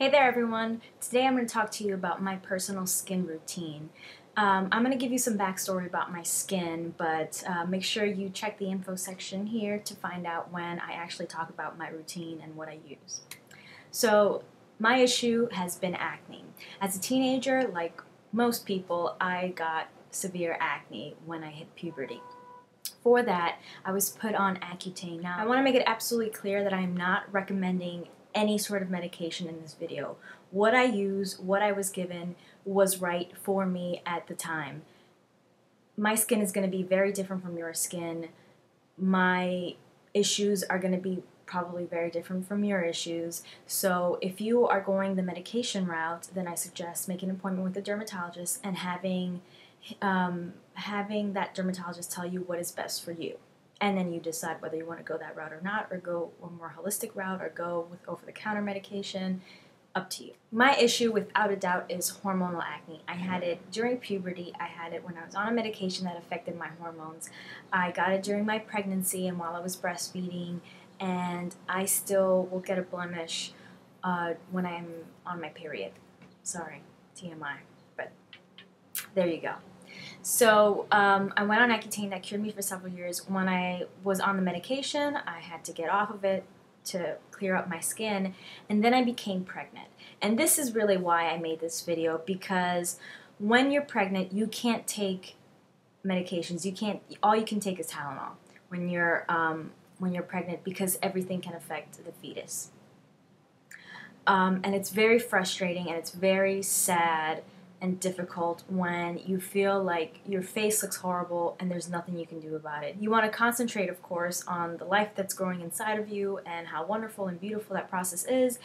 Hey there everyone! Today I'm going to talk to you about my personal skin routine. I'm going to give you some backstory about my skin, but make sure you check the info section here to find out when I actually talk about my routine and what I use. So my issue has been acne. As a teenager, like most people, I got severe acne when I hit puberty. For that, I was put on Accutane. Now, I want to make it absolutely clear that I am not recommending any sort of medication in this video. What I use, what I was given, was right for me at the time. My skin is going to be very different from your skin. My issues are going to be probably very different from your issues. So if you are going the medication route, then I suggest making an appointment with a dermatologist and having that dermatologist tell you what is best for you. And then you decide whether you want to go that route or not, or go a more holistic route, or go with over-the-counter medication. Up to you. My issue, without a doubt, is hormonal acne. I had it during puberty. I had it when I was on a medication that affected my hormones. I got it during my pregnancy and while I was breastfeeding, and I still will get a blemish when I'm on my period. Sorry, TMI, but there you go. So I went on Accutane. That cured me for several years. When I was on the medication, I had to get off of it to clear up my skin, and then I became pregnant. And this is really why I made this video, because when you're pregnant, you can't take medications. All you can take is Tylenol when you're pregnant, because everything can affect the fetus. And it's very frustrating, and it's very sad and difficult when you feel like your face looks horrible and there's nothing you can do about it. You want to concentrate, of course, on the life that's growing inside of you and how wonderful and beautiful that process is,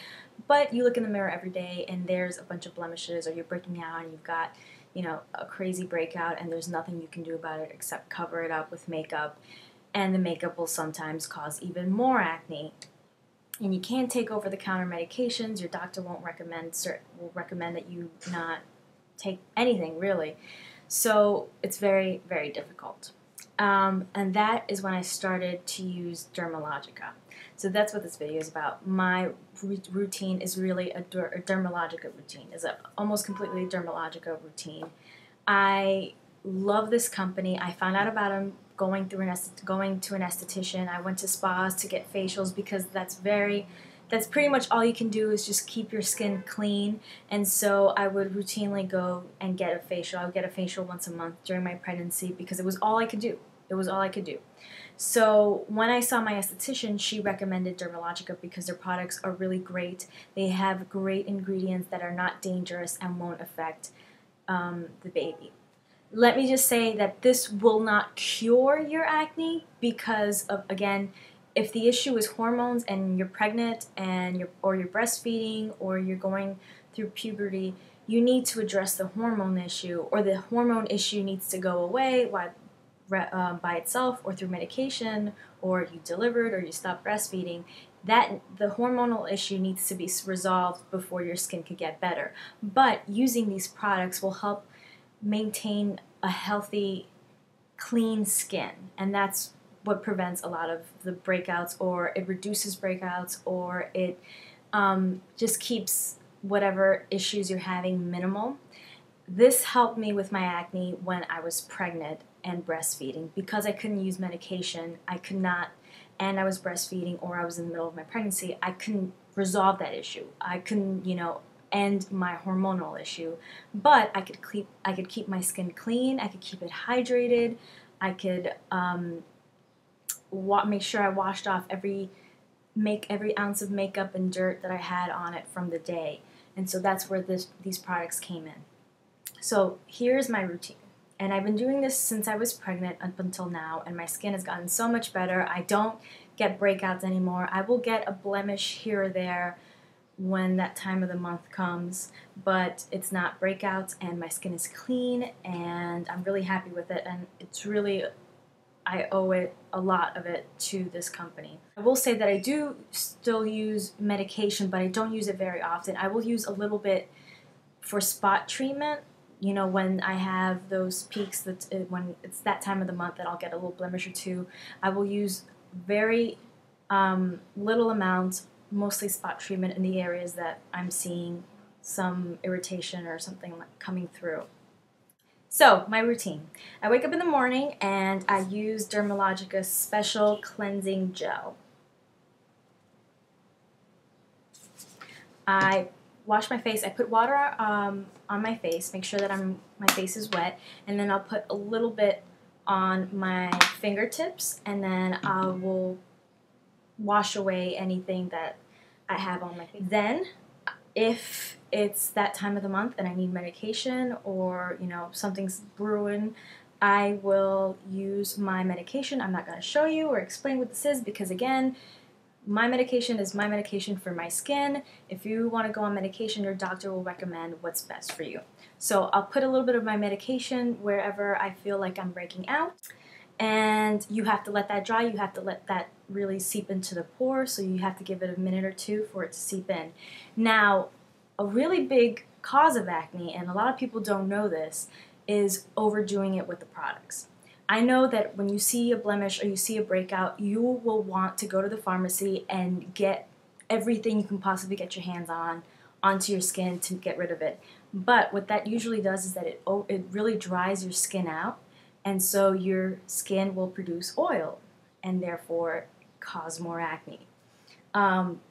but you look in the mirror every day and there's a bunch of blemishes, or you're breaking out and you've got, a crazy breakout, and there's nothing you can do about it except cover it up with makeup, and the makeup will sometimes cause even more acne. And you can't take over-the-counter medications. Your doctor will recommend that you not take anything, really. So it's very, very difficult. And that is when I started to use Dermalogica. So that's what this video is about. My routine is really a Dermalogica routine. It's almost completely Dermalogica routine. I love this company. I found out about them going to an esthetician. I went to spas to get facials, because that's pretty much all you can do, is just keep your skin clean. And so I would routinely go and get a facial. I would get a facial once a month during my pregnancy, because it was all I could do. It was all I could do. So when I saw my esthetician, she recommended Dermalogica because their products are really great. They have great ingredients that are not dangerous and won't affect the baby. Let me just say that this will not cure your acne, because of, again, if the issue is hormones and you're pregnant and you're breastfeeding, or you're going through puberty, you need to address the hormone issue, or the hormone issue needs to go away by itself, or through medication, or you delivered, or you stopped breastfeeding. The hormonal issue needs to be resolved before your skin could get better. But using these products will help maintain a healthy, clean skin, and that's what prevents a lot of the breakouts, or it reduces breakouts, or it just keeps whatever issues you're having minimal. This helped me with my acne when I was pregnant and breastfeeding, because I couldn't use medication. I could not, and I was breastfeeding, or I was in the middle of my pregnancy. I couldn't resolve that issue. I couldn't, end my hormonal issue, but I could keep my skin clean. I could keep it hydrated. I could make sure I washed off every ounce of makeup and dirt that I had on it from the day. And so that's where these products came in. So here's my routine. And I've been doing this since I was pregnant up until now, and my skin has gotten so much better. I don't get breakouts anymore. I will get a blemish here or there when that time of the month comes, but it's not breakouts, and my skin is clean, and I'm really happy with it, and it's really, I owe it, a lot of it, to this company. I will say that I do still use medication, but I don't use it very often. I will use a little bit for spot treatment, when I have those peaks, when it's that time of the month that I'll get a little blemish or two. I will use very little amounts mostly spot treatment in the areas that I'm seeing some irritation or something coming through. So, my routine. I wake up in the morning and I use Dermalogica's special cleansing gel. I wash my face. I put water on my face, make sure that my face is wet, and then I'll put a little bit on my fingertips, and then I will wash away anything that I have on my face. Then, if it's that time of the month and I need medication or, you know, something's brewing, I will use my medication. I'm not going to show you or explain what this is because, again, my medication is my medication for my skin. If you want to go on medication, your doctor will recommend what's best for you. So I'll put a little bit of my medication wherever I feel like I'm breaking out. And you have to let that dry. You have to let that really seep into the pore. So you have to give it a minute or two for it to seep in. Now, a really big cause of acne, and a lot of people don't know this, is overdoing it with the products. I know that when you see a blemish or you see a breakout, you will want to go to the pharmacy and get everything you can possibly get your hands on onto your skin to get rid of it. But what that usually does is that it really dries your skin out, and so your skin will produce oil and therefore cause more acne.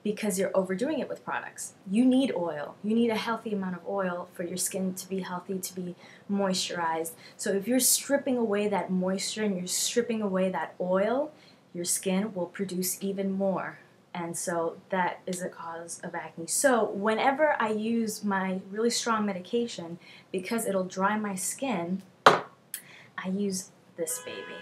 Because you're overdoing it with products. You need oil. You need a healthy amount of oil for your skin to be healthy, to be moisturized. So if you're stripping away that moisture and you're stripping away that oil, your skin will produce even more. And so that is a cause of acne. So whenever I use my really strong medication, because it'll dry my skin, I use this baby.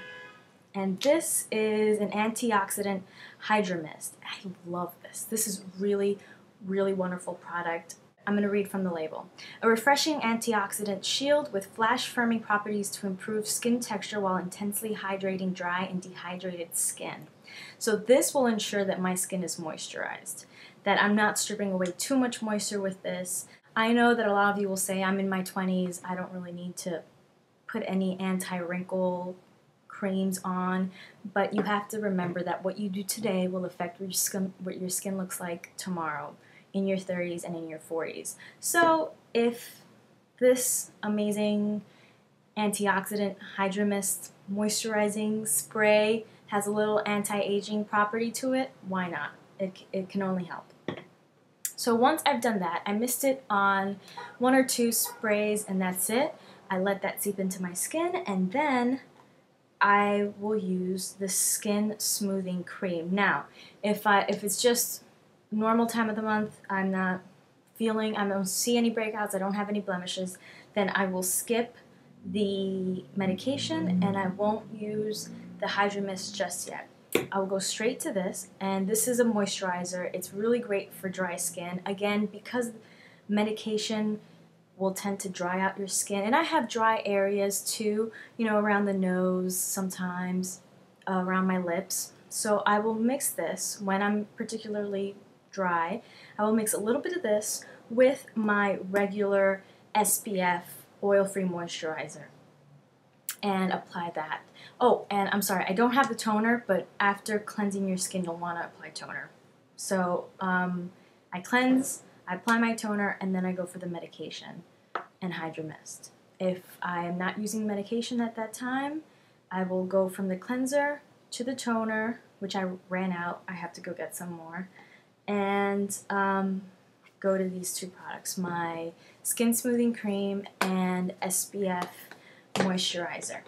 And this is an antioxidant Hydra mist. I love this. This is really, really wonderful product. I'm going to read from the label. A refreshing antioxidant shield with flash firming properties to improve skin texture while intensely hydrating dry and dehydrated skin. So this will ensure that my skin is moisturized, that I'm not stripping away too much moisture with this. I know that a lot of you will say, I'm in my 20s, I don't really need to put any anti-wrinkle creams on, but you have to remember that what you do today will affect what your skin looks like tomorrow, in your 30s and in your 40s. So if this amazing antioxidant Hydra Mist moisturizing spray has a little anti-aging property to it, why not? It can only help. So once I've done that, I mist it on 1 or 2 sprays and that's it. I let that seep into my skin, and then I will use the skin smoothing cream. Now, if it's just normal time of the month, I don't see any breakouts, I don't have any blemishes, then I will skip the medication and I won't use the Hydra Mist just yet. I will go straight to this, and this is a moisturizer. It's really great for dry skin. Again, because medication will tend to dry out your skin. And I have dry areas too, you know, around the nose sometimes, around my lips. So I will mix this when I'm particularly dry. I will mix a little bit of this with my regular SPF oil-free moisturizer and apply that. Oh, and I'm sorry, I don't have the toner, but after cleansing your skin, you'll want to apply toner. So I cleanse, I apply my toner, and then I go for the medication and Hydra Mist. If I am not using medication at that time, I will go from the cleanser to the toner, which I ran out. I have to go get some more. And go to these 2 products, my Skin Smoothing Cream and SPF Moisturizer.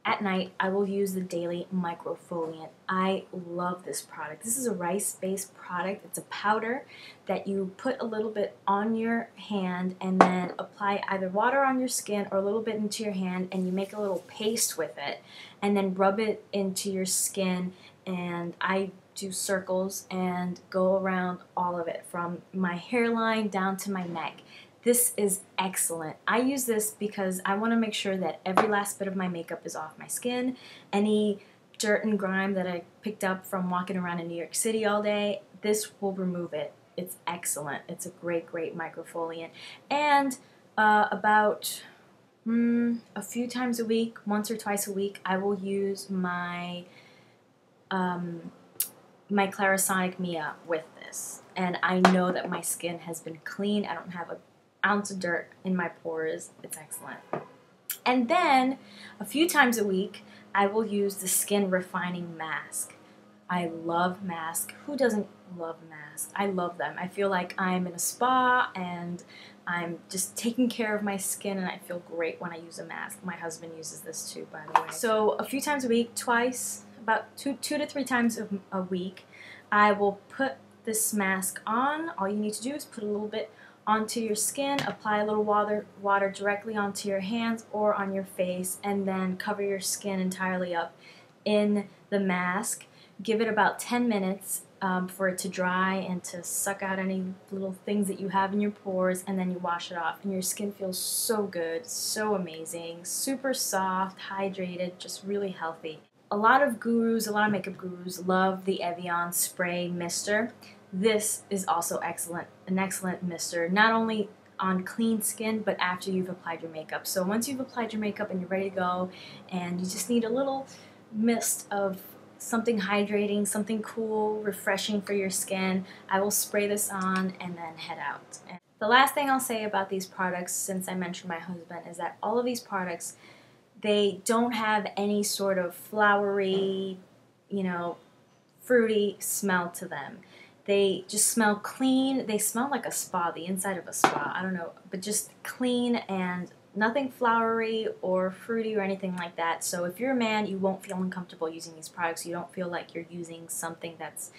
At night, I will use the Daily Microfoliant. I love this product. This is a rice-based product. It's a powder that you put a little bit on your hand and then apply either water on your skin or a little bit into your hand, and you make a little paste with it and then rub it into your skin, and I do circles and go around all of it from my hairline down to my neck. This is excellent. I use this because I want to make sure that every last bit of my makeup is off my skin. Any dirt and grime that I picked up from walking around in New York City all day, this will remove it. It's excellent. It's a great, great microfoliant. And about a few times a week, once or twice a week, I will use my my Clarisonic Mia with this. this. And I know that my skin has been clean. I don't have an ounce of dirt in my pores. It's excellent. And then a few times a week, I will use the Skin Refining Mask. I love masks. Who doesn't love masks? I love them. I feel like I'm in a spa and I'm just taking care of my skin, and I feel great when I use a mask. My husband uses this too, by the way. So a few times a week, about two to three times a week, I will put this mask on. All you need to do is put a little bit onto your skin, apply a little water directly onto your hands or on your face, and then cover your skin entirely up in the mask. Give it about 10 minutes for it to dry and to suck out any little things that you have in your pores, and then you wash it off, and your skin feels so good, so amazing, super soft, hydrated, just really healthy. A lot of makeup gurus love the Evian Spray Mister. This is also an excellent mister, not only on clean skin, but after you've applied your makeup. So once you've applied your makeup and you're ready to go, and you just need a little mist of something hydrating, something cool, refreshing for your skin, I will spray this on and then head out. And the last thing I'll say about these products, since I mentioned my husband, is that all of these products, they don't have any sort of flowery, fruity smell to them. They just smell clean. They smell like a spa, the inside of a spa. I don't know, but just clean and nothing flowery or fruity or anything like that. So if you're a man, you won't feel uncomfortable using these products. You don't feel like you're using something that's,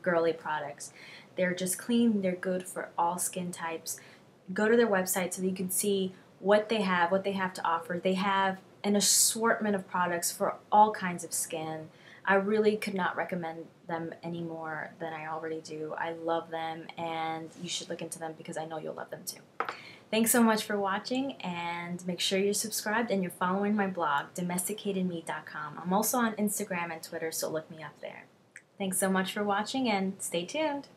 girly products. They're just clean. They're good for all skin types. Go to their website so that you can see what they have to offer. They have an assortment of products for all kinds of skin. I really could not recommend them any more than I already do. I love them, and you should look into them because I know you'll love them too. Thanks so much for watching, and make sure you're subscribed and you're following my blog, domesticatedme.com. I'm also on Instagram and Twitter, so look me up there. Thanks so much for watching, and stay tuned.